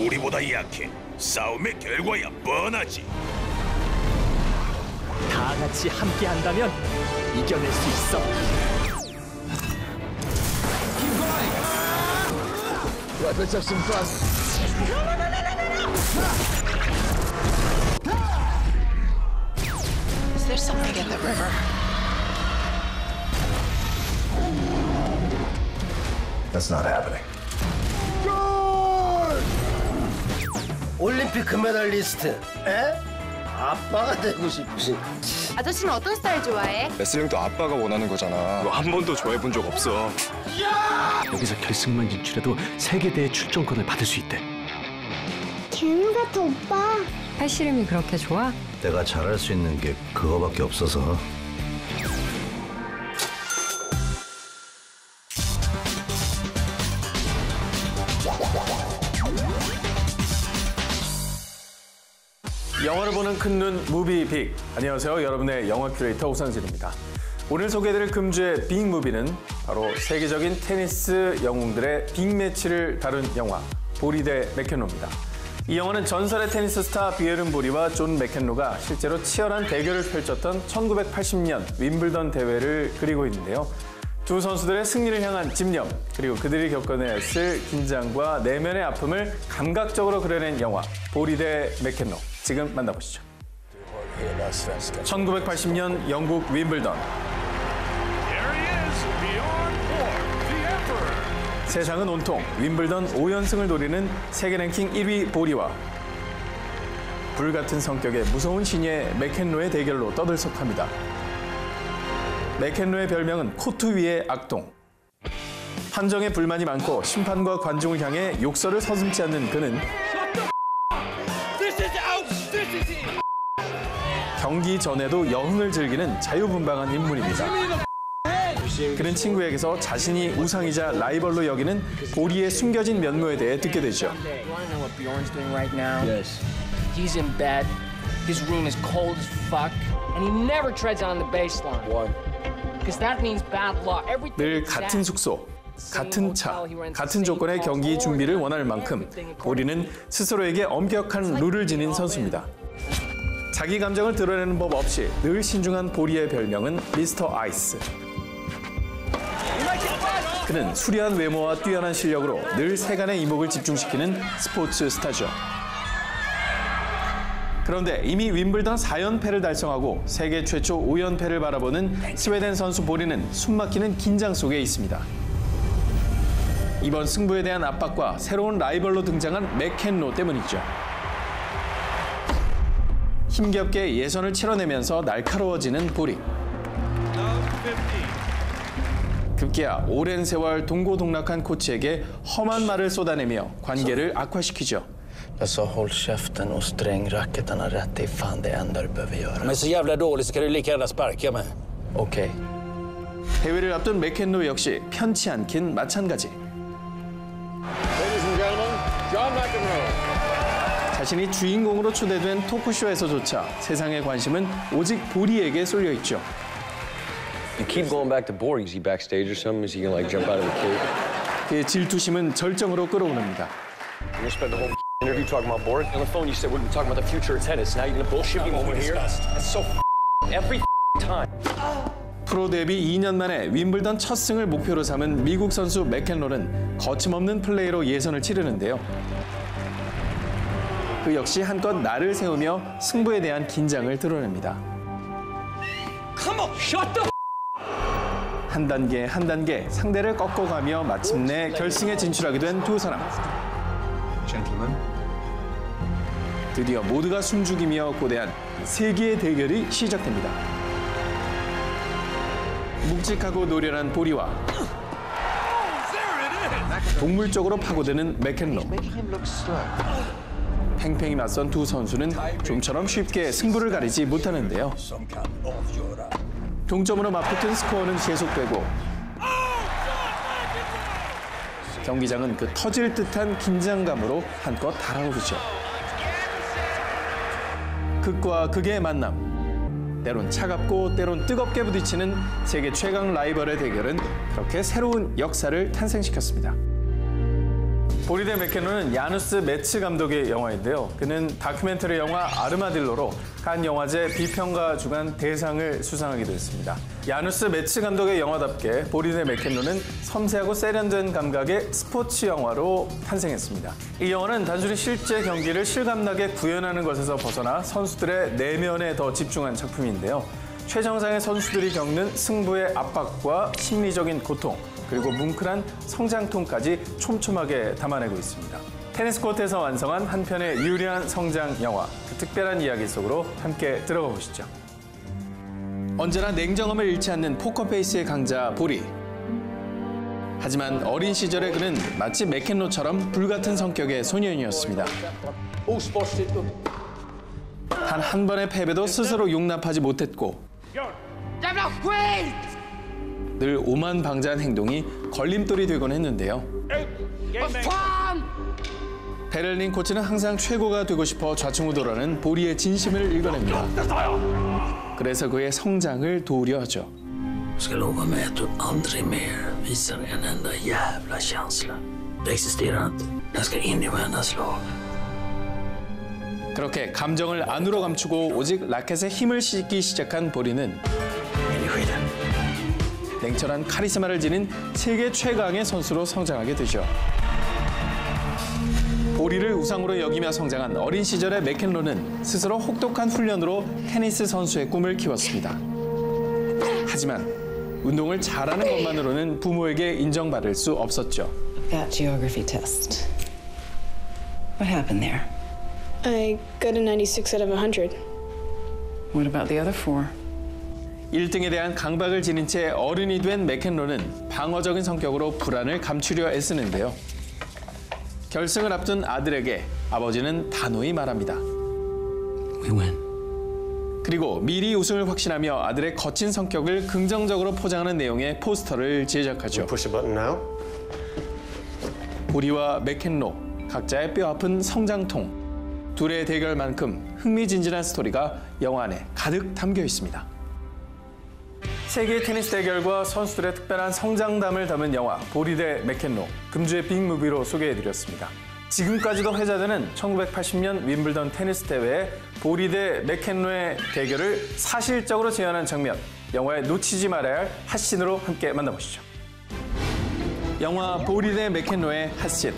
우리보다 약해. 싸움의 결과야 뻔하지. 다 같이 함께 한다면 이겨낼 수 있어. Let's have some fun. Is there something in the river? That's not happening. 올림픽 금메달리스트, 에? 아빠가 되고 싶으신. 아저씨는 어떤 스타일 좋아해? 레슬링도 아빠가 원하는 거잖아. 너 한 번도 좋아해본 적 없어. 여기서 결승만 진출해도 세계대회 출전권을 받을 수 있대. 개는 같아, 오빠. 팔씨름이 그렇게 좋아? 내가 잘할 수 있는 게 그거밖에 없어서. 영화를 보는 큰눈 무비빅. 안녕하세요. 여러분의 영화 큐레이터 오상진입니다. 오늘 소개해드릴 금주의 빅무비는 바로 세계적인 테니스 영웅들의 빅매치를 다룬 영화 보리 대 맥켄로입니다. 이 영화는 전설의 테니스 스타 비에른 보리와 존 맥켄로가 실제로 치열한 대결을 펼쳤던 1980년 윈블던 대회를 그리고 있는데요. 두 선수들의 승리를 향한 집념, 그리고 그들이 겪어냈을 긴장과 내면의 아픔을 감각적으로 그려낸 영화 보리 대 맥켄로. 지금 만나보시죠. 1980년 영국 윈블던. 세상은 온통 윈블던 5연승을 노리는 세계 랭킹 1위 보리와 불같은 성격의 무서운 신예 맥켄로의 대결로 떠들썩합니다. 맥켄로의 별명은 코트 위의 악동. 판정에 불만이 많고 심판과 관중을 향해 욕설을 서슴지 않는 그는 경기 전에도 여흥을 즐기는 자유분방한 인물입니다. 그는 친구에게서 자신이 우상이자 라이벌로 여기는 보리의 숨겨진 면모에 대해 듣게 되죠. He's in bed. His room is cold as fuck, and he never treads on the baseline. Why? Because that means bad luck. 늘 같은 숙소, 같은 차, 같은 조건의 경기 준비를 원할 만큼 보리는 스스로에게 엄격한 룰을 지닌 선수입니다. 자기 감정을 드러내는 법 없이 늘 신중한 보리의 별명은 미스터 아이스. 그는 수려한 외모와 뛰어난 실력으로 늘 세간의 이목을 집중시키는 스포츠 스타죠. 그런데 이미 윈블던 4연패를 달성하고 세계 최초 5연패를 바라보는 스웨덴 선수 보리는 숨막히는 긴장 속에 있습니다. 이번 승부에 대한 압박과 새로운 라이벌로 등장한 맥켄로 때문이죠. 힘겹게 예선을 치러내면서 날카로워지는 보리. 급기야 오랜 세월 동고동락한 코치에게 험한 말을 쏟아내며 관계를 악화시키죠. Jag sa håll käften och sträng racketarna rätt, det är fan det enda du behöver göra. Men så jävla dåligt så kan du lika gärna sparka mig. 오케이. 대회를 앞둔 맥켄로 역시 편치 않긴 마찬가지. Ladies and gentlemen, John McEnroe. 자신이 주인공으로 초대된 토크쇼에서조차 세상의 관심은 오직 보리에게 쏠려 있죠. You keep going back to Borg. Is he backstage or something? Is he gonna like jump out of the cage? 그의 질투심은 절정으로 끌어오릅니다. You're gonna spend the whole interview talking about Borg? On the phone you said we're gonna be talking about the future of tennis. Now you're gonna bullshit me over here? That's so every time. 프로 데뷔 2년 만에 윈블던 첫 승을 목표로 삼은 미국 선수 맥켄로는 거침없는 플레이로 예선을 치르는데요. 그 역시 한껏 날을 세우며 승부에 대한 긴장을 드러냅니다. 한 단계 한 단계 상대를 꺾어가며 마침내 결승에 진출하게 된 두 사람. 드디어 모두가 숨죽이며 고대한 세기의 대결이 시작됩니다. 묵직하고 노련한 보리와 동물적으로 파고드는 맥켄로. 팽팽히 맞선 두 선수는 좀처럼 쉽게 승부를 가리지 못하는데요. 동점으로 맞붙은 스코어는 계속되고 경기장은 그 터질 듯한 긴장감으로 한껏 달아오르죠. 극과 극의 만남. 때론 차갑고 때론 뜨겁게 부딪히는 세계 최강 라이벌의 대결은 그렇게 새로운 역사를 탄생시켰습니다. 보리 대 맥켄로는 야누스 매츠 감독의 영화인데요. 그는 다큐멘터리 영화 아르마딜로로 칸 영화제 비평가 주간 대상을 수상하기도 했습니다. 야누스 매츠 감독의 영화답게 보리 대 맥켄로는 섬세하고 세련된 감각의 스포츠 영화로 탄생했습니다. 이 영화는 단순히 실제 경기를 실감나게 구현하는 것에서 벗어나 선수들의 내면에 더 집중한 작품인데요. 최정상의 선수들이 겪는 승부의 압박과 심리적인 고통, 그리고 뭉클한 성장통까지 촘촘하게 담아내고 있습니다. 테니스 코트에서 완성한 한 편의 유려한 성장 영화, 그 특별한 이야기 속으로 함께 들어가 보시죠. 언제나 냉정함을 잃지 않는 포커페이스의 강자 보리. 하지만 어린 시절의 그는 마치 맥켄로처럼 불같은 성격의 소년이었습니다. 단 한 번의 패배도 스스로 용납하지 못했고 늘 오만방자한 행동이 걸림돌이 되곤 했는데요. 베를린 코치는 항상 최고가 되고 싶어 좌충우돌하는 보리의 진심을 읽어냅니다. 그래서 그의 성장을 도우려 하죠. Ska lova mig att du aldrig mer visar en enda jävla känsla. Det existerar inte. Den ska in i varandras lag. 그렇게 감정을 안으로 감추고 오직 라켓에 힘을 싣기 시작한 보리는 냉철한 카리스마를 지닌 세계 최강의 선수로 성장하게 되죠. 보리를 우상으로 여기며 성장한 어린 시절의 맥켄로는 스스로 혹독한 훈련으로 테니스 선수의 꿈을 키웠습니다. 하지만 운동을 잘하는 것만으로는 부모에게 인정받을 수 없었죠. That geography test. What happened there? I got a 96 out of 100. What about the other 4? 1등에 대한 강박을 지닌 채 어른이 된 맥켄로는 방어적인 성격으로 불안을 감추려 애쓰는데요. 결승을 앞둔 아들에게 아버지는 단호히 말합니다. We win. 그리고 미리 우승을 확신하며 아들의 거친 성격을 긍정적으로 포장하는 내용의 포스터를 제작하죠. Push the button now. 보리와 맥켄로, 각자의 뼈아픈 성장통, 둘의 대결만큼 흥미진진한 스토리가 영화 안에 가득 담겨 있습니다. 세계 테니스 대결과 선수들의 특별한 성장담을 담은 영화 보리 대 맥켄로, 금주의 빅무비로 소개해드렸습니다. 지금까지도 회자되는 1980년 윈블던 테니스 대회에 보리 대 맥켄로의 대결을 사실적으로 재현한 장면, 영화에 놓치지 말아야 할 핫신으로 함께 만나보시죠. 영화 보리 대 맥켄로의 핫신.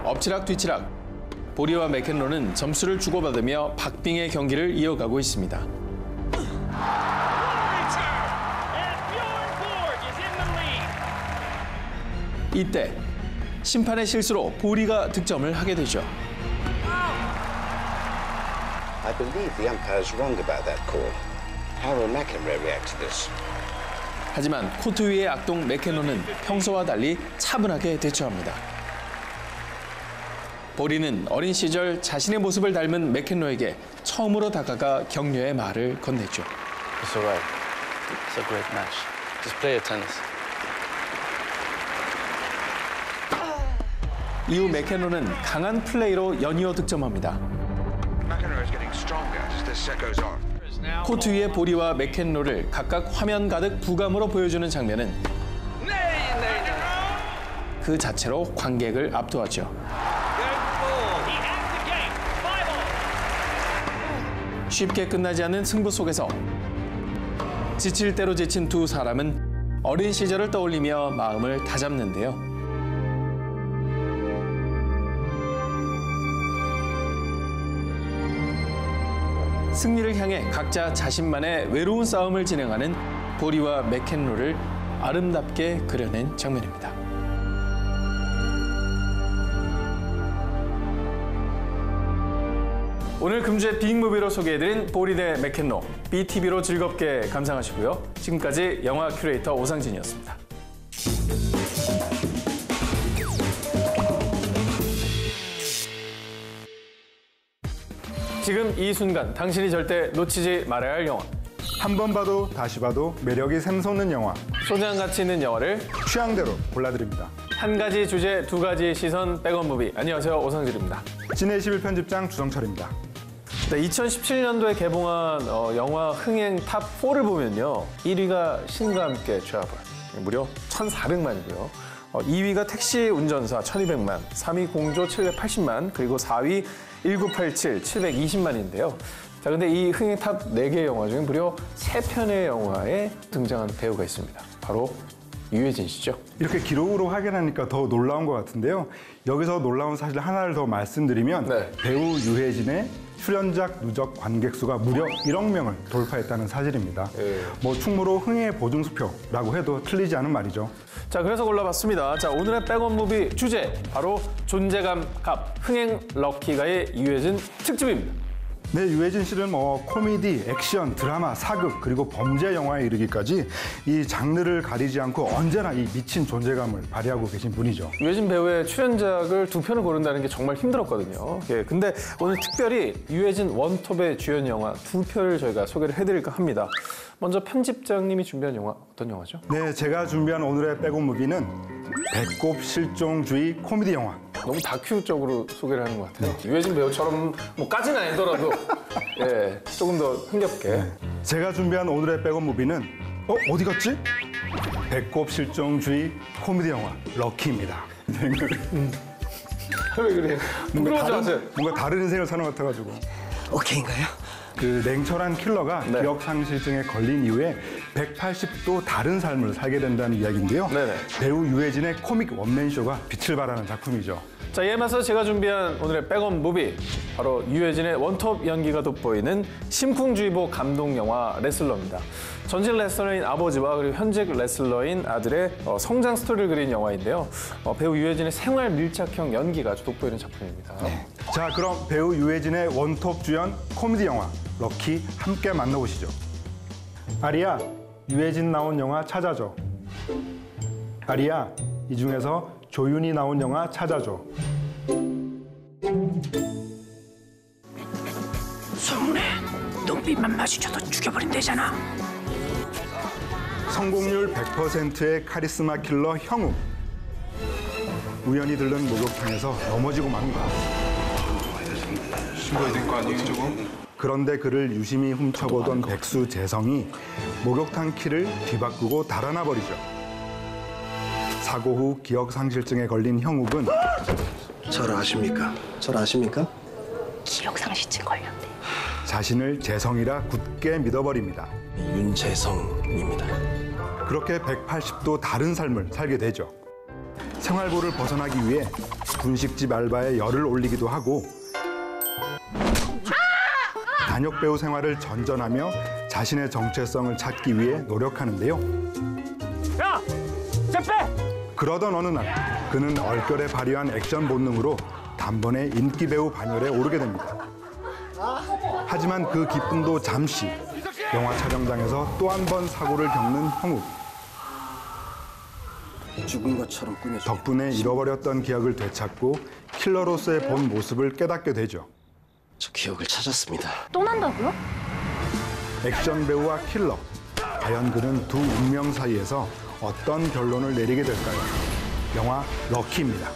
엎치락 뒤치락, 보리와 맥켄로는 점수를 주고받으며 박빙의 경기를 이어가고 있습니다. 이때 심판의 실수로 보리가 득점을 하게 되죠. I believe the umpire is wrong about that call. How will McEnroe react to this? 하지만 코트 위의 악동 맥켄로는 평소와 달리 차분하게 대처합니다. 보리는 어린 시절 자신의 모습을 닮은 맥켄로에게 처음으로 다가가 격려의 말을 건네죠. It's alright. It's a great match. Just play your tennis. 이후 맥켄로는 강한 플레이로 연이어 득점합니다. 코트 위의 보리와 맥켄로를 각각 화면 가득 부감으로 보여주는 장면은 그 자체로 관객을 압도하죠. 쉽게 끝나지 않는 승부 속에서 지칠 대로 지친 두 사람은 어린 시절을 떠올리며 마음을 다잡는데요. 승리를 향해 각자 자신만의 외로운 싸움을 진행하는 보리와 맥켄로를 아름답게 그려낸 장면입니다. 오늘 금주의 빅무비로 소개해드린 보리 대 맥켄로, BTV로 즐겁게 감상하시고요. 지금까지 영화 큐레이터 오상진이었습니다. 지금 이 순간 당신이 절대 놓치지 말아야 할 영화. 한 번 봐도 다시 봐도 매력이 샘솟는 영화. 소장 가치 있는 영화를 취향대로 골라드립니다. 한 가지 주제, 두 가지 시선, 백원 무비. 안녕하세요, 오상진입니다. 진해 21편집장 주성철입니다. 네, 2017년도에 개봉한 영화 흥행 탑4를 보면요. 1위가 신과 함께 트러블. 무려 1,400만이고요. 2위가 택시 운전사 1200만, 3위 공조 780만, 그리고 4위 1987 720만인데요. 자, 근데 이 흥행 탑 4개 영화 중에 무려 3편의 영화에 등장하는 배우가 있습니다. 바로 유해진 씨죠. 이렇게 기록으로 확인하니까 더 놀라운 것 같은데요. 여기서 놀라운 사실 하나를 더 말씀드리면 배우 유해진의 출연작 누적 관객 수가 무려 1억 명을 돌파했다는 사실입니다. 뭐 충무로 흥행 보증수표라고 해도 틀리지 않은 말이죠. 자, 그래서 골라봤습니다. 자, 오늘의 백원 무비 주제 바로 존재감 갑 흥행 럭키가의 유해진 특집입니다. 네, 유해진 씨는 뭐 코미디, 액션, 드라마, 사극 그리고 범죄 영화에 이르기까지 이 장르를 가리지 않고 언제나 이 미친 존재감을 발휘하고 계신 분이죠. 유해진 배우의 출연작을 2편을 고른다는 게 정말 힘들었거든요. 예, 근데 오늘 특별히 유해진 원톱의 주연 영화 2편을 저희가 소개를 해드릴까 합니다. 먼저 편집장님이 준비한 영화 어떤 영화죠? 네, 제가 준비한 오늘의 백원 무비는 배꼽 실종주의 코미디 영화. 너무 다큐 쪽으로 소개를 하는 것 같아요. 유해진 배우처럼 뭐까지는 아니더라도 예, 조금 더 흥겹게. 제가 준비한 오늘의 백원 무비는 어디 갔지? 배꼽 실종주의 코미디 영화 럭키입니다. 왜 그래요? 뭔가 다른 인생을 사는 것 같아가지고. 오케이인가요? 그 냉철한 킬러가 기억상실증에 걸린 이후에 180도 다른 삶을 살게 된다는 이야기인데요. 배우 유해진의 코믹 원맨쇼가 빛을 발하는 작품이죠. 자, 이에 맞서 제가 준비한 오늘의 백원 무비, 바로 유해진의 원톱 연기가 돋보이는 심쿵주의보 감동 영화 레슬러입니다. 전직 레슬러인 아버지와 그리고 현직 레슬러인 아들의 성장 스토리를 그린 영화인데요. 배우 유해진의 생활 밀착형 연기가 아주 돋보이는 작품입니다. 자, 그럼 배우 유해진의 원톱 주연 코미디 영화 럭키 함께 만나보시죠. 아리야, 유해진 나온 영화 찾아줘. 아리야, 이 중에서 조윤희 나온 영화 찾아줘. 성훈아, 눈빛만 마주쳐도 죽여버린대잖아. 성공률 100%의 카리스마 킬러 형우. 우연히 들른 목욕탕에서 넘어지고 맙니다. 신고해야 될 거 아니에요, 저거? 그런데 그를 유심히 훔쳐보던 백수 재성이 목욕탕 키를 뒤바꾸고 달아나 버리죠. 사고 후 기억상실증에 걸린 형욱은 저를 아십니까? 저를 아십니까? 기억상실증 걸렸대. 자신을 재성이라 굳게 믿어버립니다. 윤재성입니다. 그렇게 180도 다른 삶을 살게 되죠. 생활고를 벗어나기 위해 분식집 알바에 열을 올리기도 하고 단역 배우 생활을 전전하며 자신의 정체성을 찾기 위해 노력하는데요. 야! 쟤 빼! 그러던 어느 날 그는 얼결에 발휘한 액션 본능으로 단번에 인기 배우 반열에 오르게 됩니다. 하지만 그 기쁨도 잠시. 영화 촬영장에서 또 한 번 사고를 겪는 형욱. 죽은 것처럼 꾸며줘. 덕분에 잃어버렸던 기억을 되찾고 킬러로서의 본 모습을 깨닫게 되죠. 저 기억을 찾았습니다. 또 난다고요? 액션 배우와 킬러. 과연 그는 두 운명 사이에서 어떤 결론을 내리게 될까요? 영화 럭키입니다.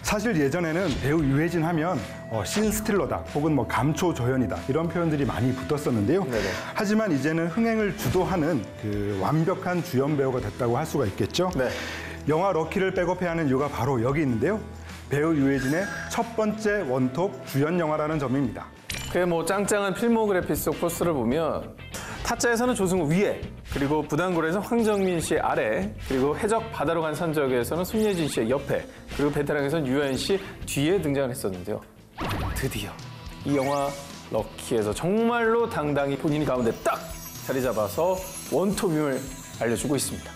사실 예전에는 배우 유해진 하면 신스틸러다 혹은 뭐 감초 조연이다 이런 표현들이 많이 붙었었는데요. 하지만 이제는 흥행을 주도하는 그 완벽한 주연 배우가 됐다고 할 수가 있겠죠. 영화 럭키를 백업해야 하는 이유가 바로 여기 있는데요. 배우 유해진의 첫 번째 원톱 주연 영화라는 점입니다. 그의 뭐 짱짱한 필모그래피 속 포스를 보면 타짜에서는 조승우 위에, 그리고 부당골에서 황정민 씨 아래, 그리고 해적 바다로 간 산적에서는 손예진 씨의 옆에, 그리고 베테랑에서는 유아인 씨 뒤에 등장을 했었는데요. 드디어 이 영화 럭키에서 정말로 당당히 본인이 가운데 딱 자리 잡아서 원톱임을 알려주고 있습니다.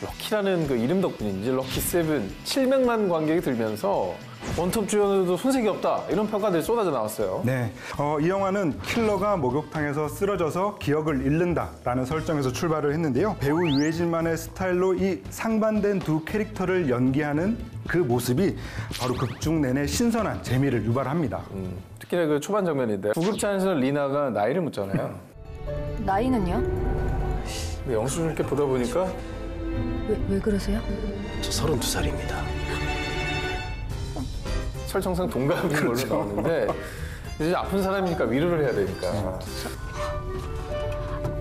럭키라는 그 이름 덕분인지 럭키 7, 700만 관객이 들면서 원톱 주연으로도 손색이 없다 이런 평가들이 쏟아져 나왔어요. 네, 이 영화는 킬러가 목욕탕에서 쓰러져서 기억을 잃는다라는 설정에서 출발을 했는데요. 배우 유해진만의 스타일로 이 상반된 두 캐릭터를 연기하는 그 모습이 바로 극중 내내 신선한 재미를 유발합니다. 특히나 그 초반 장면인데 구급차에서 리나가 나이를 묻잖아요. 나이는요? 영수증 이렇게 보다 보니까 왜 그러세요? 저 32살입니다. 설정상 동갑인 걸로 나오는데 이제 아픈 사람이니까 위로를 해야 되니까.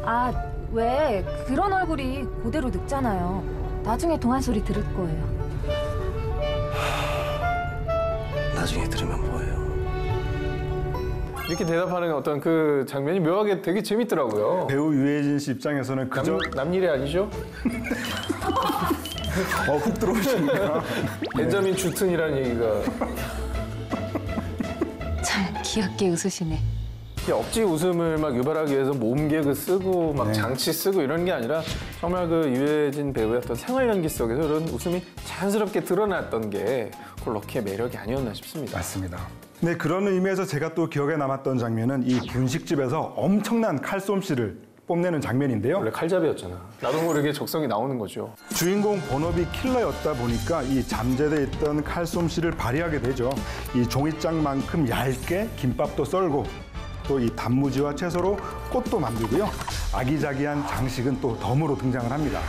아, 왜 그런 얼굴이 그대로 늙잖아요. 나중에 동안 소리 들을 거예요. 나중에 들으면 뭐예요? 이렇게 대답하는 어떤 그 장면이 묘하게 되게 재밌더라고요. 배우 유해진 씨 입장에서는 그저 남일이 아니죠? 훅 들어오시니까. 벤자민 주튼이라는 얘기가. 참 귀엽게 웃으시네. 억지 웃음을 막 유발하기 위해서 몸 개그 쓰고 막 장치 쓰고 이런 게 아니라 정말 그 유해진 배우의 어떤 생활 연기 속에서 이런 웃음이 자연스럽게 드러났던 게 그 럭키의 매력이 아니었나 싶습니다. 맞습니다. 네, 그런 의미에서 제가 또 기억에 남았던 장면은 이 분식집에서 엄청난 칼솜씨를 뽐내는 장면인데요. 원래 칼잡이였잖아. 나도 모르게 적성이 나오는 거죠. 주인공 본업이 킬러였다 보니까 이 잠재돼 있던 칼솜씨를 발휘하게 되죠. 이 종이장만큼 얇게 김밥도 썰고 또 이 단무지와 채소로 꽃도 만들고요. 아기자기한 장식은 또 덤으로 등장을 합니다.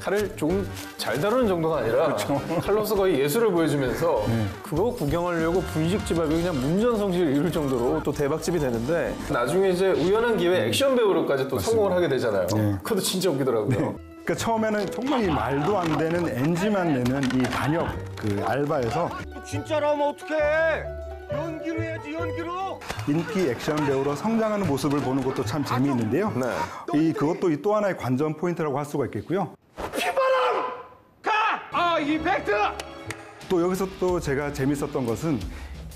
칼을 조금 잘 다루는 정도가 아니라 그렇죠. 칼로서 거의 예술을 보여주면서 그거 구경하려고 분식집 앞에 그냥 문전성시를 이룰 정도로 또 대박집이 되는데 나중에 이제 우연한 기회에 액션 배우로까지 또 맞습니다. 성공을 하게 되잖아요. 그것도 진짜 웃기더라고요. 그러니까 처음에는 정말 이 말도 안 되는 NG만 내는 이 단역 그 알바에서 진짜라면 어떡해? 연기로 해야지, 연기로! 인기 액션 배우로 성장하는 모습을 보는 것도 참 재미있는데요. 그것도 또 하나의 관전 포인트라고 할 수가 있겠고요. 피바람! 가! 임팩트! 또 여기서 또 제가 재밌었던 것은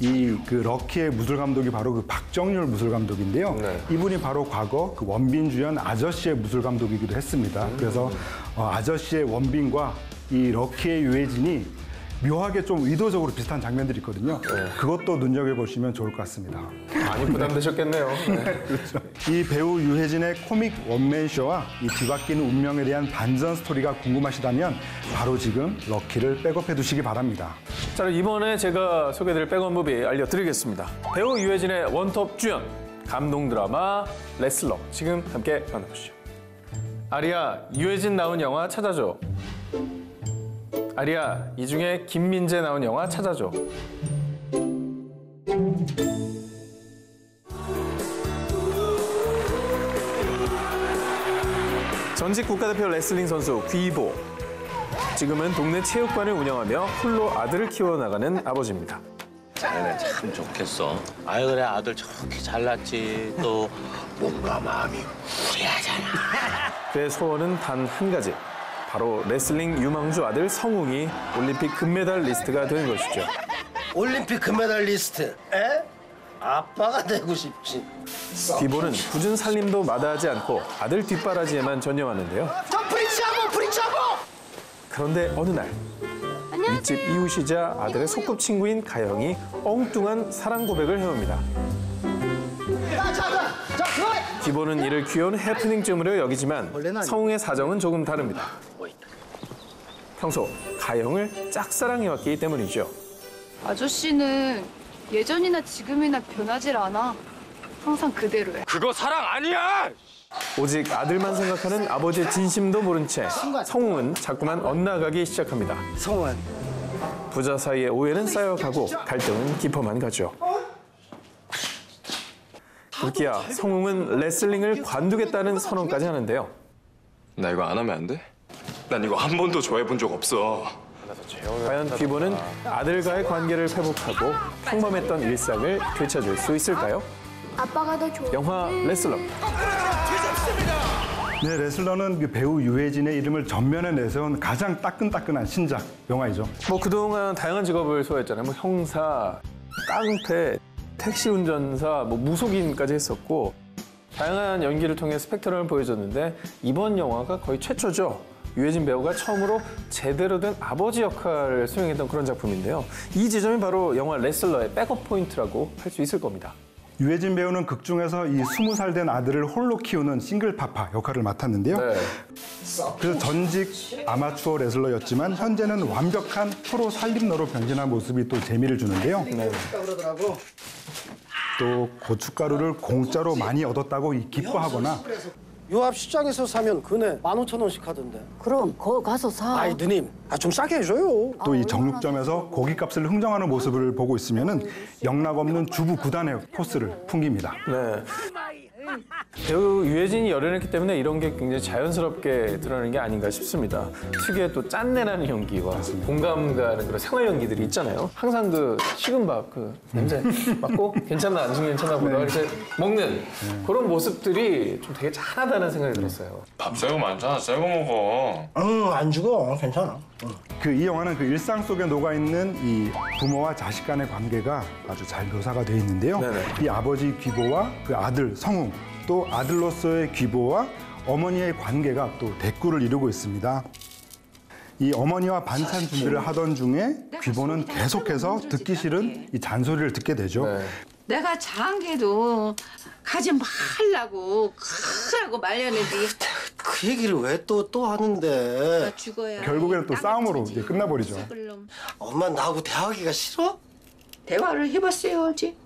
이 그 럭키의 무술 감독이 바로 그 박정률 무술 감독인데요. 이분이 바로 과거 그 원빈 주연 아저씨의 무술 감독이기도 했습니다. 그래서 아저씨의 원빈과 이 럭키의 유해진이 묘하게 좀 의도적으로 비슷한 장면들이 있거든요. 그것도 눈여겨보시면 좋을 것 같습니다. 많이 부담되셨겠네요. 그렇죠. 이 배우 유해진의 코믹 원맨쇼와 이 뒤바뀌는 운명에 대한 반전 스토리가 궁금하시다면 바로 지금 럭키를 백업해 두시기 바랍니다. 자, 이번에 제가 소개해드릴 백업 무비 알려드리겠습니다. 배우 유해진의 원톱 주연, 감동 드라마 레슬러. 지금 함께 만나보시죠. 아리야, 유해진 나온 영화 찾아줘. 아리야, 이 중에 김민재 나온 영화 찾아줘. 전직 국가대표 레슬링 선수 귀보. 지금은 동네 체육관을 운영하며 홀로 아들을 키워나가는 아버지입니다. 자네는 참 좋겠어. 아유 그래 아들 저렇게 잘났지. 또 뭔가 마음이 후회하잖아. 그의 소원은 단 한 가지. 바로 레슬링 유망주 아들 성웅이 올림픽 금메달리스트가 되는 것이죠. 올림픽 금메달리스트? 에? 아빠가 되고 싶지. 귀보는 굳은 살림도 마다하지 않고 아들 뒷바라지에만 전념하는데요. 저 프리치하고! 그런데 어느 날 윗집 이웃이자 아들의 소꿉친구인 가영이 엉뚱한 사랑 고백을 해옵니다. 귀보는 이를 귀여운 해프닝쯤으로 여기지만 성웅의 사정은 조금 다릅니다. 평소 가영을 짝사랑해왔기 때문이죠. 아저씨는 예전이나 지금이나 변하질 않아. 항상 그대로야. 그거 사랑 아니야! 오직 아들만 생각하는 아버지의 진심도 모른 채 성웅은 자꾸만 엇나가기 시작합니다. 성웅. 부자 사이의 오해는 쌓여가고 갈등은 깊어만 가죠. 급기야 성웅은 레슬링을 관두겠다는 선언까지 하는데요. 나 이거 안 하면 안 돼? 난 이거 한 번도 좋아해본 적 없어. 과연 귀보는 아들과의 관계를 회복하고 평범했던 일상을 되찾을 수 있을까요? 아빠가 더 좋아. 영화 레슬러. 네, 레슬러는 그 배우 유해진의 이름을 전면에 내세운 가장 따끈따끈한 신작 영화이죠. 뭐 그동안 다양한 직업을 소화했잖아요. 뭐 형사, 깡패, 택시 운전사, 뭐 무속인까지 했었고 다양한 연기를 통해 스펙트럼을 보여줬는데 이번 영화가 거의 최초죠. 유해진 배우가 처음으로 제대로 된 아버지 역할을 수행했던 그런 작품인데요. 이 지점이 바로 영화 레슬러의 백업 포인트라고 할 수 있을 겁니다. 유해진 배우는 극 중에서 이 20살 된 아들을 홀로 키우는 싱글파파 역할을 맡았는데요. 그래서 전직 아마추어 레슬러였지만 현재는 완벽한 프로 살림너로 변신한 모습이 또 재미를 주는데요. 또 고춧가루를 공짜로 많이 얻었다고 기뻐하거나 요 앞 시장에서 사면 그네 15,000원씩 하던데. 그럼 거기 가서 사. 아이 누님, 좀 싸게 해줘요. 또 이 정육점에서 고깃값을 흥정하는 모습을 보고 있으면은 영락 없는 주부 구단의 포스를 풍깁니다. 네. 배우 유해진이 열연했기 때문에 이런 게 굉장히 자연스럽게 드러나는 게 아닌가 싶습니다. 특유의 또 짠내나는 연기와 공감 가는 그런 생활 연기들이 있잖아요. 항상 그 식은 밥 그 냄새 맡고 괜찮나 안 괜찮나 보다 이렇게 먹는 그런 모습들이 좀 되게 짠하다는 생각이 들었어요. 밥 새거 많잖아. 새거 먹어. 안 죽어. 괜찮아. 이 영화는 그 일상 속에 녹아 있는 이 부모와 자식 간의 관계가 아주 잘 묘사가 되어 있는데요. 네네. 이 아버지 귀보와 그 아들 성웅, 또 아들로서의 귀보와 어머니의 관계가 또 대꾸를 이루고 있습니다. 이 어머니와 반찬 준비를 하던 중에 귀보는 계속해서 듣기 싫은 이 잔소리를 듣게 되죠. 네. 내가 장기도 가지 말라고 크라고 말렸는데 그 얘기를 왜 또 하는데? 죽어야 결국에는 또 싸움으로 이제 끝나버리죠. 엄마 나하고 대화하기가 싫어? 대화를 해봤어야지.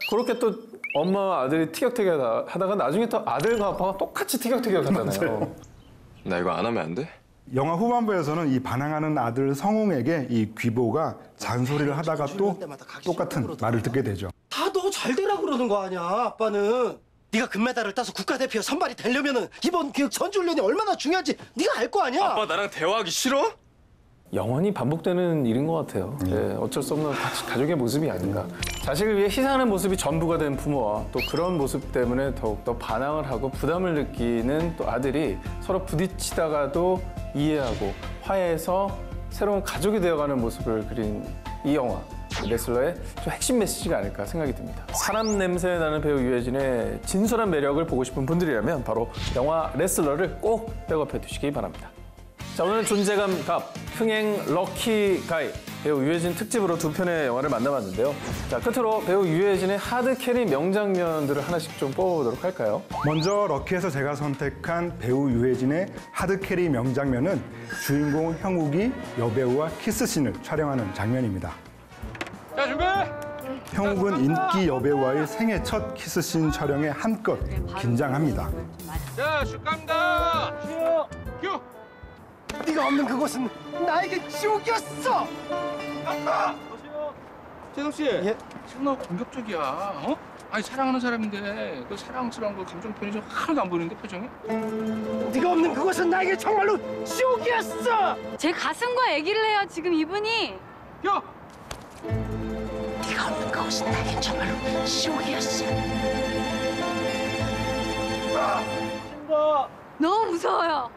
그렇게 또 엄마와 아들이 티격태격 하다가 나중에 또 아들과 아빠가 똑같이 티격태격 하잖아요. 나 이거 안 하면 안 돼? 영화 후반부에서는 이 반항하는 아들 성웅에게 이 귀보가 잔소리를 하다가 또 똑같은 말을 듣게 되죠. 다 너 잘 되라고 그러는 거 아니야, 아빠는. 네가 금메달을 따서 국가대표 선발이 되려면은 이번 교육 전지훈련이 얼마나 중요한지 네가 알 거 아니야. 아빠 나랑 대화하기 싫어? 영원히 반복되는 일인 것 같아요. 네, 어쩔 수 없는 가족의 모습이 아닌가. 자식을 위해 희생하는 모습이 전부가 된 부모와 또 그런 모습 때문에 더욱더 반항을 하고 부담을 느끼는 또 아들이 서로 부딪히다가도 이해하고 화해해서 새로운 가족이 되어가는 모습을 그린 이 영화. 레슬러의 좀 핵심 메시지가 아닐까 생각이 듭니다. 사람 냄새 나는 배우 유해진의 진솔한 매력을 보고 싶은 분들이라면 바로 영화 레슬러를 꼭 백업해 두시기 바랍니다. 자, 오늘은 존재감 갑, 흥행 럭키 가이 배우 유해진 특집으로 두 편의 영화를 만나봤는데요. 자, 끝으로 배우 유해진의 하드캐리 명장면들을 하나씩 좀 뽑아보도록 할까요? 먼저 럭키에서 제가 선택한 배우 유해진의 하드캐리 명장면은 주인공 형욱이 여배우와 키스씬을 촬영하는 장면입니다. 자, 준비! 형욱은 인기 여배우와의 생애 첫 키스씬 촬영에 한껏 긴장합니다. 자, 슛 갑니다! 큐! 네가 없는 그곳은 나에게 지옥이었어! 아빠! 재성 씨, 지금 너무 공격적이야. 어? 아니 사랑하는 사람인데 그 사랑스러운 그 감정 표현이 좀 하나도 안 보이는데 표정이? 네가 없는 그곳은 나에게 정말로 지옥이었어! 제 가슴과 얘기를 해요, 지금 이분이. 야! 네가 없는 그곳은 나에게 정말로 지옥이었어. 너무 무서워요.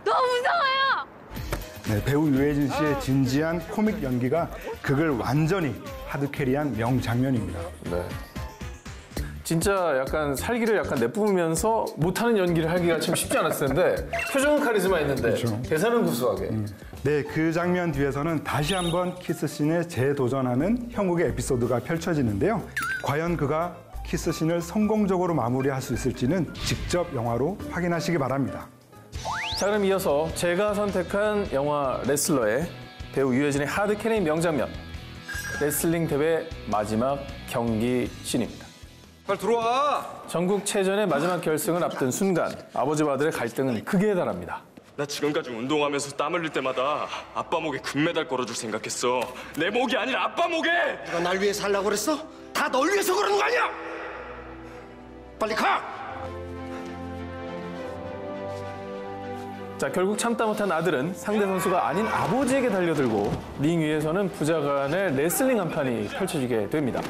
너무 무서워요. 네, 배우 유해진 씨의 진지한 코믹 연기가 극을 완전히 하드캐리한 명장면입니다. 네. 진짜 약간 살기를 약간 내뿜으면서 못하는 연기를 하기가 참 쉽지 않았을 텐데 표정은 카리스마 있는데 그렇죠. 대사는 구수하게. 네, 그 장면 뒤에서는 다시 한번 키스씬에 재도전하는 형욱의 에피소드가 펼쳐지는데요. 과연 그가 키스씬을 성공적으로 마무리할 수 있을지는 직접 영화로 확인하시기 바랍니다. 자, 그럼 이어서 제가 선택한 영화 레슬러의 배우 유해진의 하드캐리 명장면 레슬링 대회 마지막 경기 씬입니다. 빨리 들어와! 전국체전의 마지막 결승을 앞둔 순간 아버지와 아들의 갈등은 극에 달합니다. 나 지금까지 운동하면서 땀 흘릴 때마다 아빠 목에 금메달 걸어줄 생각했어. 내 목이 아니라 아빠 목에! 네가 날 위해 살라고 그랬어? 다 널 위해서 그러는 거 아니야? 빨리 가! 자, 결국 참다 못한 아들은 상대 선수가 아닌 아버지에게 달려들고 링 위에서는 부자간의 레슬링 한 판이 펼쳐지게 됩니다.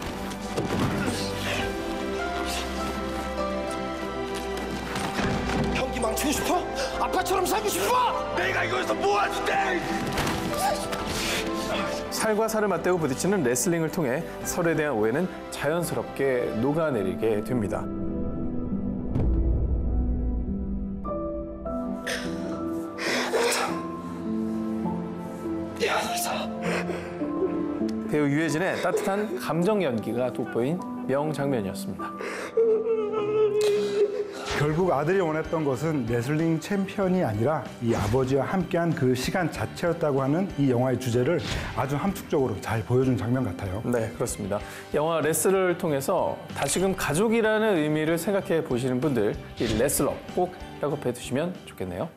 경기 망치고 싶어? 아빠처럼 살고 싶어? 내가 이거에서 뭐 하는데? 살과 살을 맞대고 부딪히는 레슬링을 통해 설에 대한 오해는 자연스럽게 녹아내리게 됩니다. 배우 유해진의 따뜻한 감정 연기가 돋보인 명장면이었습니다. 결국 아들이 원했던 것은 레슬링 챔피언이 아니라 이 아버지와 함께한 그 시간 자체였다고 하는 이 영화의 주제를 아주 함축적으로 잘 보여준 장면 같아요. 네, 그렇습니다. 영화 레슬러를 통해서 다시금 가족이라는 의미를 생각해 보시는 분들 이 레슬러 꼭 백업해 두시면 좋겠네요.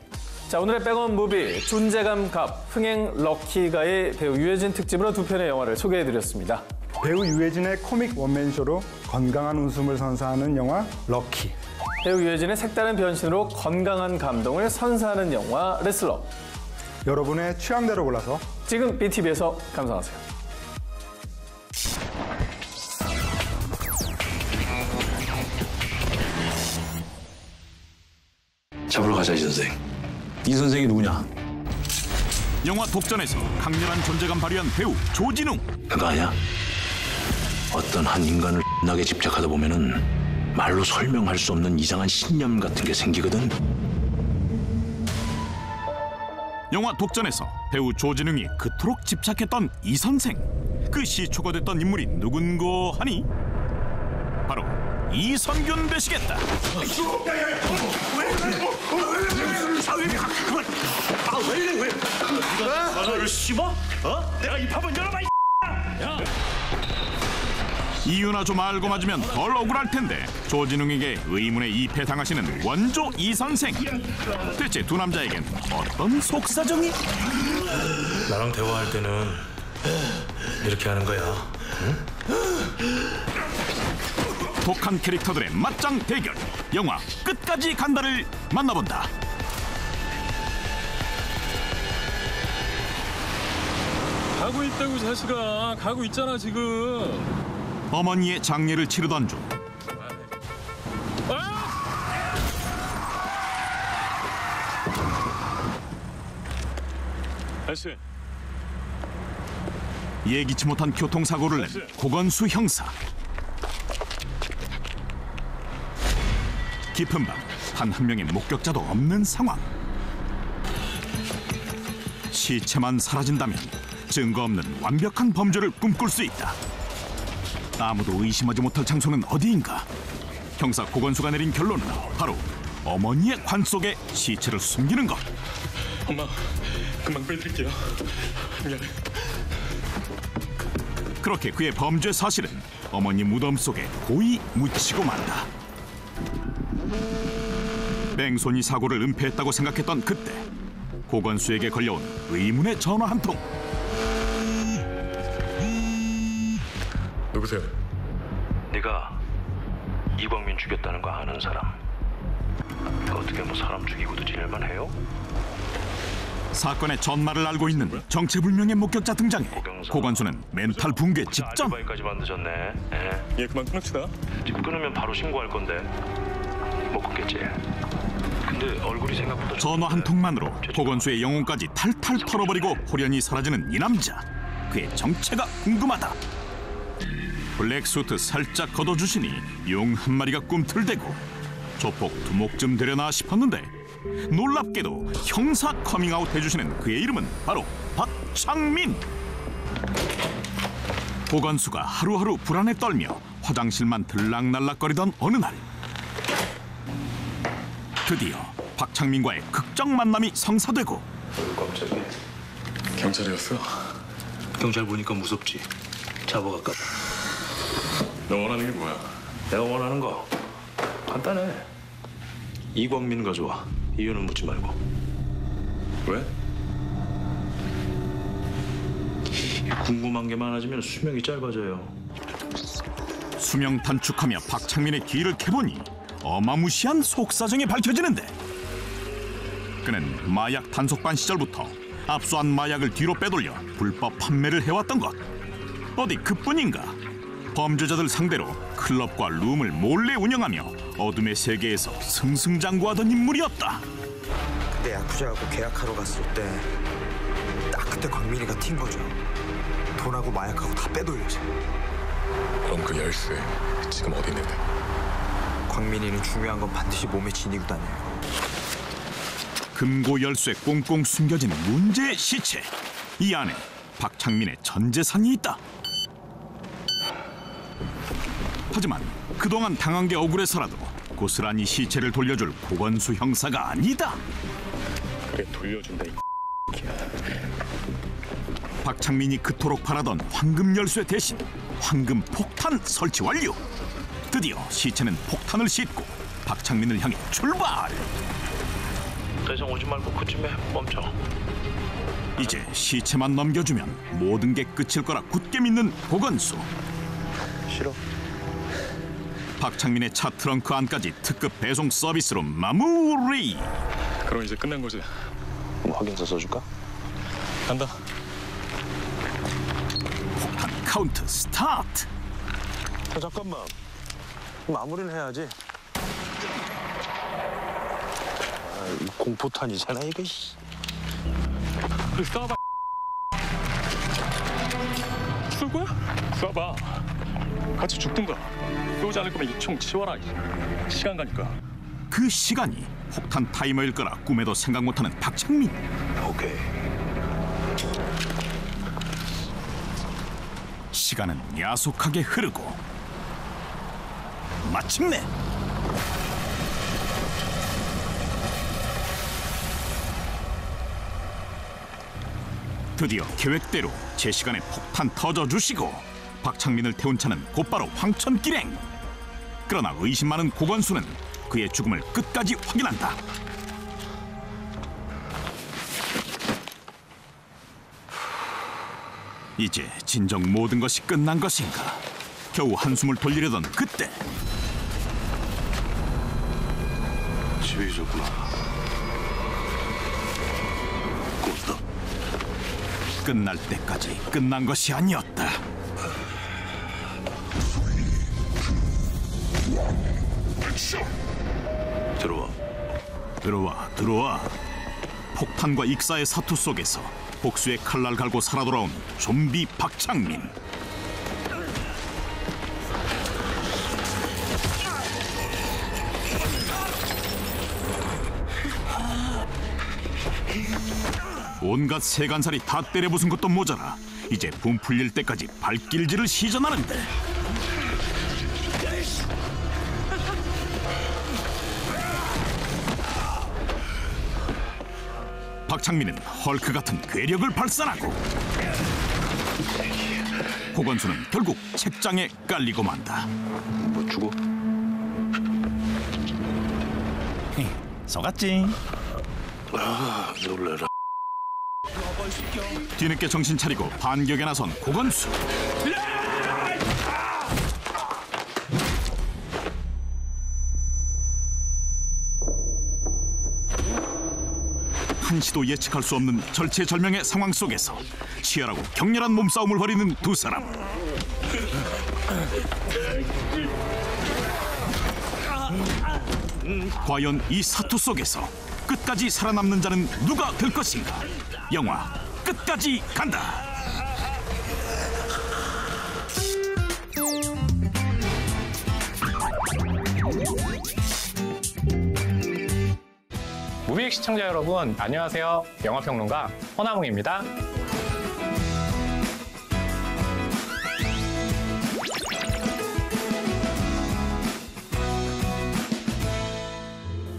자, 오늘의 백업 무비 존재감 갑, 흥행 럭키가의 배우 유해진 특집으로 두 편의 영화를 소개해드렸습니다. 배우 유해진의 코믹 원맨쇼로 건강한 웃음을 선사하는 영화 럭키. 배우 유해진의 색다른 변신으로 건강한 감동을 선사하는 영화 레슬러. 여러분의 취향대로 골라서 지금 BTV에서 감상하세요. 잡으러 가자, 이 선생. 이 선생이 누구냐? 영화 독전에서 강렬한 존재감 발휘한 배우 조진웅. 그거 아냐? 어떤 한 인간을 나게 집착하다 보면은 말로 설명할 수 없는 이상한 신념 같은 게 생기거든. 영화 독전에서 배우 조진웅이 그토록 집착했던 이 선생. 그 시초가 됐던 인물이 누군고 하니 바로 이선균 되시겠다. 왜 씹어? 내가 입 한번 열어봐. 이유나 좀 알고 맞으면 덜 억울할 텐데 조진웅에게 의문에 입회당하시는 원조 이 선생. 대체 두 남자에겐 어떤 속사정이? 나랑 대화할 때는 이렇게 하는 거야. 응? 독한 캐릭터들의 맞짱 대결. 영화 끝까지 간다를 만나본다. 가고 있다고 자식아. 가고 있잖아 지금. 어머니의 장례를 치르던 중 아저씨. 예기치 못한 교통사고를 낸 고건수 형사. 깊은 밤 단 한 명의 목격자도 없는 상황. 시체만 사라진다면 증거 없는 완벽한 범죄를 꿈꿀 수 있다. 아무도 의심하지 못할 장소는 어디인가? 형사 고건수가 내린 결론은 바로 어머니의 관 속에 시체를 숨기는 것. 엄마, 금방 빼드릴게요. 미안해. 그렇게 그의 범죄 사실은 어머니 무덤 속에 고이 묻히고 만다. 뺑소니 사고를 은폐했다고 생각했던 그때 고건수에게 걸려온 의문의 전화 한 통. 누구세요? 네가 이광민 죽였다는 거 아는 사람. 어떻게 뭐 사람 죽이고도 지낼만 해요? 사건의 전말을 알고 있는 정체불명의 목격자 등장에 고건수는 멘탈 붕괴 직전. 알리바이까지 만드셨네. 예, 그만 끊읍시다. 지금 끊으면 바로 신고할 건데 못 끊겠지. 근데 얼굴이 생각보다 전화 한 통만으로 고건수의 영혼까지 탈탈 털어버리고 호련히 사라지는 이 남자. 그의 정체가 궁금하다. 블랙수트 살짝 걷어주시니 용 한 마리가 꿈틀대고 조폭 두목쯤 되려나 싶었는데 놀랍게도 형사 커밍아웃 해주시는 그의 이름은 바로 박창민. 고건수가 하루하루 불안에 떨며 화장실만 들락날락거리던 어느 날 드디어 박창민과의 극적 만남이 성사되고. 깜짝이야. 경찰이었어? 경찰 보니까 무섭지. 잡아갈까 봐. 너 원하는 게 뭐야? 내가 원하는 거 간단해. 이광민 가져와. 이유는 묻지 말고. 왜? 궁금한 게 많아지면 수명이 짧아져요. 수명 단축하며 박창민의 뒤를 캐보니 어마무시한 속사정이 밝혀지는데 그는 마약 단속반 시절부터 압수한 마약을 뒤로 빼돌려 불법 판매를 해왔던 것. 어디 그뿐인가? 범죄자들 상대로 클럽과 룸을 몰래 운영하며 어둠의 세계에서 승승장구하던 인물이었다. 그때 야쿠자하고 계약하러 갔을 때 딱 그때 광민이가 튄 거죠. 돈하고 마약하고 다 빼돌려서. 그럼 그 열쇠 지금 어디 있는데? 광민이는 중요한 건 반드시 몸에 지니고 다녀요. 금고 열쇠 꽁꽁 숨겨진 문제의 시체. 이 안에 박창민의 전 재산이 있다. 하지만 그동안 당한 게 억울해서라도 고스란히 시체를 돌려줄 고건수 형사가 아니다. 그래, 돌려준다 이 박창민이 그토록 바라던 황금 열쇠 대신 황금 폭탄 설치 완료. 드디어 시체는 폭탄을 싣고 박창민을 향해 출발. 더 이상 오지 말고 그쯤에 멈춰. 이제 시체만 넘겨주면 모든 게 끝일 거라 굳게 믿는 고건수. 싫어. 박창민의 차 트렁크 안까지 특급 배송 서비스로 마무리. 그럼 이제 끝난 거지? 확인서 써줄까? 간다. 폭탄 카운트 스타트. 잠깐만. 마무리는 해야지. 이 공포탄이잖아 이거. 쏴봐. 쏠 거야? 쏴봐. 같이 죽든가. 쏘지 않을 거면 이 총 치워라. 시간 가니까. 그 시간이 폭탄 타이머일 거라 꿈에도 생각 못하는 박창민. 오케이. 시간은 야속하게 흐르고 마침내 드디어 계획대로 제 시간에 폭탄 터져주시고 박창민을 태운 차는 곧바로 황천길행. 그러나 의심 많은 고건수는 그의 죽음을 끝까지 확인한다. 이제 진정 모든 것이 끝난 것인가. 겨우 한숨을 돌리려던 그때 집에 있었구나. 꽂다. 끝날 때까지 끝난 것이 아니었다. 들어와. 폭탄과 익사의 사투 속에서 복수의 칼날 갈고 살아 돌아온 좀비 박창민. 온갖 세간살이 다 때려부순 것도 모자라 이제 분 풀릴 때까지 발길질을 시전하는데 박창민은 헐크 같은 괴력을 발산하고 고건수는 결국 책장에 깔리고 만다. 뭐 죽어? 속았지. 아, 놀래라. 뒤늦게 정신 차리고 반격에 나선 고건수. 한시도 예측할 수 없는 절체절명의 상황 속에서 치열하고 격렬한 몸싸움을 벌이는 두 사람. 과연 이 사투 속에서 끝까지 살아남는 자는 누가 될 것인가? 영화 끝까지 간다. 무비익 시청자 여러분, 안녕하세요. 영화평론가 허나몽입니다.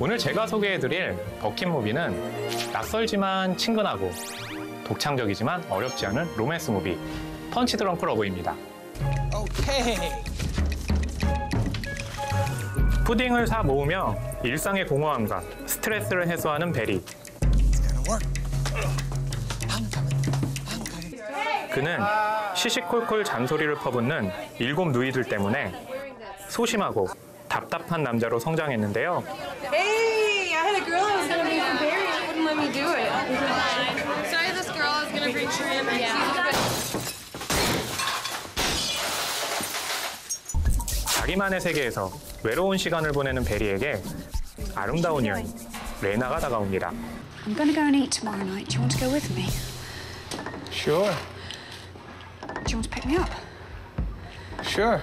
오늘 제가 소개해드릴 버킷무비는 낯설지만 친근하고 독창적이지만 어렵지 않은 로맨스 무비 펀치 드렁크 러브입니다. 오케이. 푸딩을 사 모으며 일상의 공허함과 스트레스를 해소하는 베리. 그는 시시콜콜 잔소리를 퍼붓는 7 누이들 때문에 소심하고 답답한 남자로 성장했는데요. Hey, I had a girl that was gonna bring some berries. She wouldn't let me do it. Sorry, this girl is gonna bring shrimp. 자기만의 세계에서 외로운 시간을 보내는 베리에게 아름다운 여인 레나가 다가옵니다. I'm gonna go and eat tomorrow night. Do you want to go with me? Sure. Do you want to pick me up? Sure.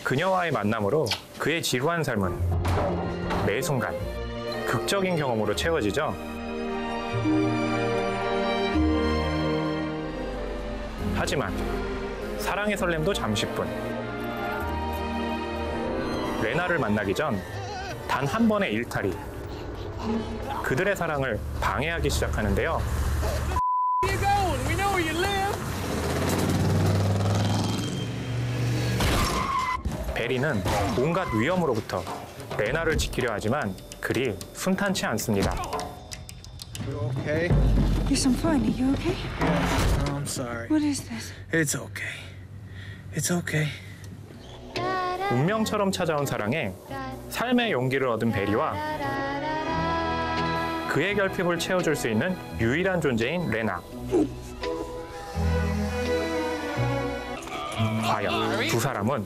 그녀와의 만남으로 그의 지루한 삶은 매 순간 극적인 경험으로 채워지죠. 하지만 사랑의 설렘도 잠시뿐. 레나를 만나기 전 단 한 번의 일탈이 그들의 사랑을 방해하기 시작하는데요. Where you going? We know where you live. 베리는 온갖 위험으로부터 레나를 지키려 하지만 그리 순탄치 않습니다. Okay. You're some fun. Are you okay? I'm sorry. What is this? It's okay. It's okay. 운명처럼 찾아온 사랑에 삶의 용기를 얻은 베리와 그의 결핍을 채워줄 수 있는 유일한 존재인 레나. 과연 두 사람은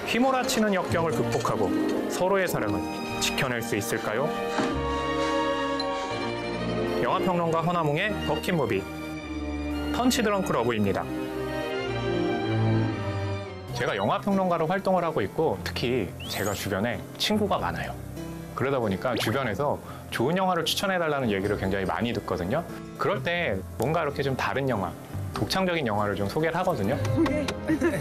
휘몰아치는 역경을 극복하고 서로의 사랑을 지켜낼 수 있을까요? 영화평론가 허나몽의 버킷무비 펀치 드렁크 러브입니다. 제가 영화평론가로 활동을 하고 있고 특히 제가 주변에 친구가 많아요. 그러다 보니까 주변에서 좋은 영화를 추천해달라는 얘기를 굉장히 많이 듣거든요. 그럴 때 뭔가 이렇게 좀 다른 영화, 독창적인 영화를 좀 소개를 하거든요.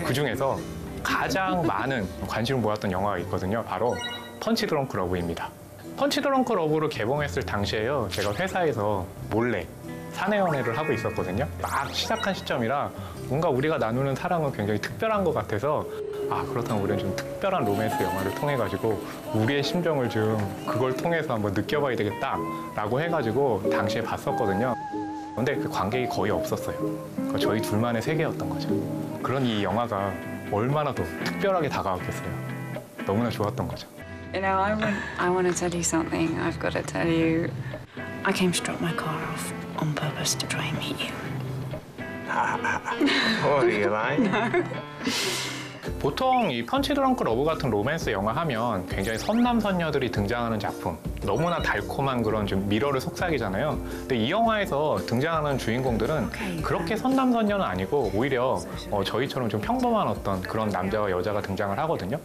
그중에서 가장 많은 관심을 모았던 영화가 있거든요. 바로 펀치 드렁크 러브입니다. 펀치 드렁크 러브를 개봉했을 당시에요. 제가 회사에서 몰래 사내 연애를 하고 있었거든요. 막 시작한 시점이라 뭔가 우리가 나누는 사랑은 굉장히 특별한 것 같아서 그렇다면 우리는 좀 특별한 로맨스 영화를 통해 가지고 우리의 심정을 좀 그걸 통해서 한번 느껴봐야 되겠다라고 해가지고 당시에 봤었거든요. 근데 그 관객이 거의 없었어요. 그러니까 저희 둘만의 세계였던 거죠. 그런 이 영화가 얼마나 더 특별하게 다가왔겠어요. 너무나 좋았던 거죠. You know, I want to tell you something. I've got to tell you. I came to drop my car off on purpose to try and meet you. What are you lying? No. 보통 이 펀치 드렁크 러브 같은 로맨스 영화 하면 굉장히 선남선녀들이 등장하는 작품, 너무나 달콤한 그런 좀 미러를 속삭이잖아요. 근데 이 영화에서 등장하는 주인공들은 그렇게 선남선녀는 아니고 오히려 저희처럼 좀 평범한 어떤 그런 남자와 여자가 등장을 하거든요.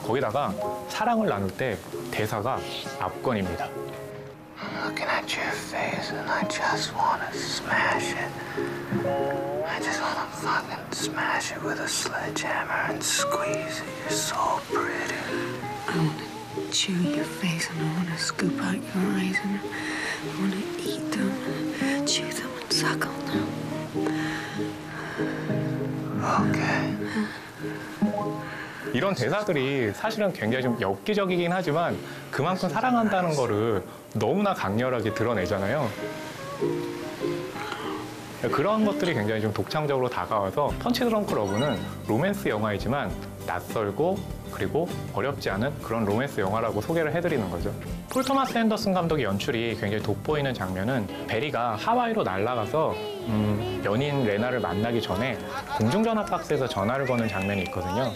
거기다가 사랑을 나눌 때 대사가 압권입니다. Looking at your face and I just want to smash it. I just want to fucking smash it with a sledgehammer and squeeze it. You're so pretty. I want to chew your face and I want to scoop out your eyes and I want to eat them and chew them and suck on them. Okay. 이런 대사들이 사실은 굉장히 좀 엽기적이긴 하지만 그만큼 사랑한다는 거를 너무나 강렬하게 드러내잖아요. 그런 것들이 굉장히 좀 독창적으로 다가와서 펀치 드렁크 러브는 로맨스 영화이지만 낯설고 그리고 어렵지 않은 그런 로맨스 영화라고 소개를 해드리는 거죠. 폴 토마스 앤더슨 감독의 연출이 굉장히 돋보이는 장면은 베리가 하와이로 날아가서 연인 레나를 만나기 전에 공중전화 박스에서 전화를 거는 장면이 있거든요.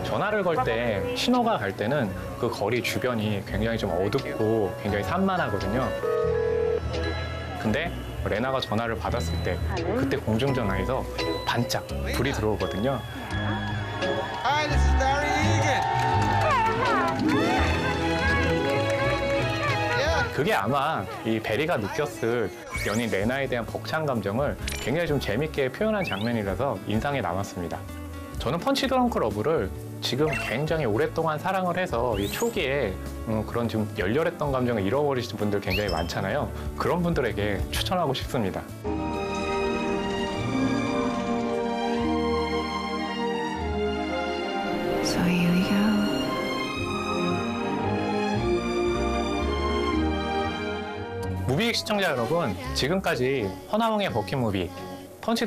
전화를 걸 때 신호가 갈 때는 그 거리 주변이 굉장히 좀 어둡고 굉장히 산만하거든요. 근데 레나가 전화를 받았을 때 그때 공중전화에서 반짝 불이 들어오거든요. Hi, this is Barry Egan. 그게 아마 이 베리가 느꼈을 연인 레나에 대한 벅찬 감정을 굉장히 좀 재밌게 표현한 장면이라서 인상에 남았습니다. 저는 펀치 드렁크 러브를 지금 굉장히 오랫동안 사랑을 해서 이 초기에 그런 좀 열렬했던 감정을 잃어버리신 분들 굉장히 많잖아요. 그런 분들에게 추천하고 싶습니다. So here we go. 무비익 시청자 여러분, 지금까지 허나몽의 버킷무비 펀치